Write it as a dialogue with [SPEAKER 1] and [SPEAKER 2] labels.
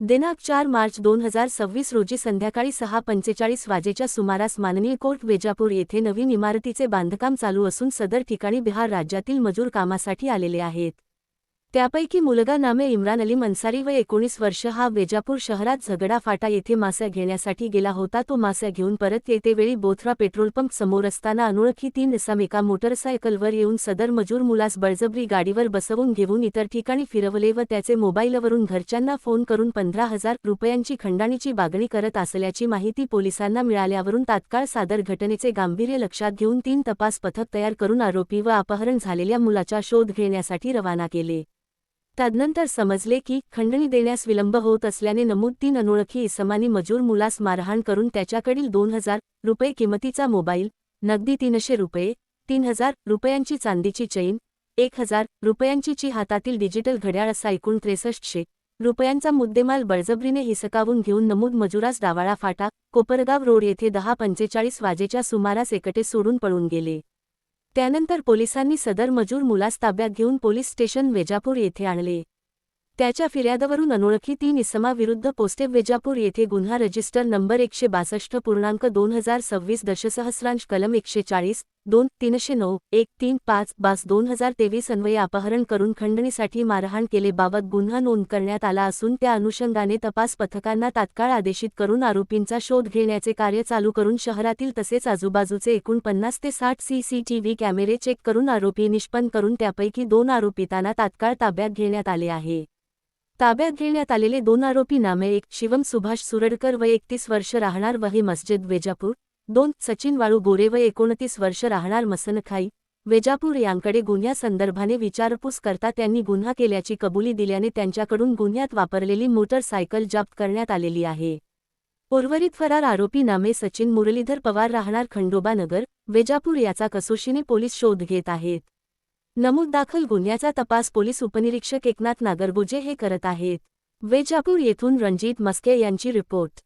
[SPEAKER 1] दिनांक 4 मार्च 2026 रोजी संध्याकाळी 6:45 वाजेच्या सुमारास माननीय कोर्ट वेजापूर येथे नवीन इमारतीचे बांधकाम चालू असून सदर ठिकाणी बिहार राज्यातील मजूर कामासाठी आलेले आहेत। त्यापैकी मुलगा नामे इम्रान अली अन्सारी वय 19 वर्ष हा वेजापूर शहरात झगडा फाटा येथे मासे घेण्यासाठी गेला होता। तो मासे घेऊन परत येतेवेळी बोथरा पेट्रोल पंप समोर असताना अनोळखी 3 इसम एका मोटरसायकलवर येऊन सदर मजूर मुलास बळजबरी गाडीवर बसवून घेऊन इतर ठिकाणी फिरवले व त्याचे मोबाईलवरून घरच्यांना फोन करून 15,000 रुपयांची खंडणीची मागणी करत असल्याची माहिती पोलिसांना मिळाल्यावरून तात्काळ सदर घटनेचे गांभीर्य लक्षात घेऊन 3 तपास पथक तयार करून आरोपी व अपहरण झालेल्या मुलाचा शोध घेण्यासाठी रवाना केले। तदनंतर समजले की खंडणी देण्यास विलंब होत असल्याने नमूद 3 अनोळखी इसमांनी मजूर मुलास मारहाण करून त्याच्याकडील 2,000 रुपये किमतीचा मोबाईल, नगदी 300 रुपये, 3,000 रुपयांची चांदीची चैन, 1,000 रुपयांची हातातील डिजिटल घड्याळ असा एकूण 6300 रुपयांचा मुद्देमाल बळजबरीने हिसकावून घेऊन नमूद मजुरास डावाळा फाटा, कोपरगाव रोड येथे 10:45 वाजेच्या सुमारास एकटे सोडून पळून गेले। त्यानंतर पोलिसांनी सदर मजूर मुलास ताब्यात घेऊन पोलीस स्टेशन वेजापूर येथे आणले। त्याच्या फिर्यादवरून अनोळखी 3 इसमाविरुद्ध पोस्टे वेजापूर येथे गुन्हा रजिस्टर नंबर 162.2026 कलम 140, 2, 309, 135/2023 अन्वये अपहरण करून खंडणीसाठी मारहाण केलेबाबत गुन्हा नोंद करण्यात आला असून त्या अनुषंगाने तपास पथकांना तात्काळ आदेशित करून आरोपींचा शोध घेण्याचे कार्य चालू करून शहरातील तसेच आजूबाजूचे एकूण 50 ते 60 सीसीटीव्ही कॅमेरे चेक करून आरोपी निष्पन्न करून त्यापैकी 2 आरोपितांना तात्काळ ताब्यात घेण्यात आले आहे। ताब्यात घेण्यात आलेले 2 आरोपी नामे 1 शिवम सुभाष सुरडकर वय 31 वर्ष राहणार वही मस्जिद वेजापूर, 2 सचिन वाळू गोरे वय 29 वर्ष राहणार मसनखाई वेजापूर यांकडे गुन्ह्यासंदर्भाने विचारपूस करता त्यांनी गुन्हा केल्याची कबुली दिल्याने त्यांच्याकडून गुन्ह्यात वापरलेली मोटरसायकल जप्त करण्यात आलेली आहे। उर्वरित फरार आरोपी नामे सचिन मुरलीधर पवार राहणार खंडोबा नगर वेजापूर याचा कसोशीने पोलीस शोध घेत आहेत। नमूद दाखल गुन्ह्याचा तपास पोलीस उपनिरीक्षक एकनाथ नागरगोजे हे करत आहेत। वेजापूर येथून रणजित मस्के यांची रिपोर्ट।